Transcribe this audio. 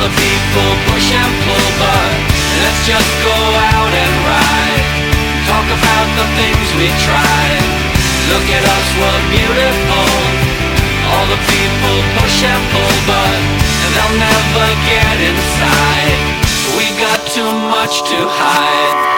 the people push and pull, but let's just go out and ride. Talk about the things we tried. Look at us, we're beautiful. All the people push and pull, but they'll never get inside. We got too much to hide.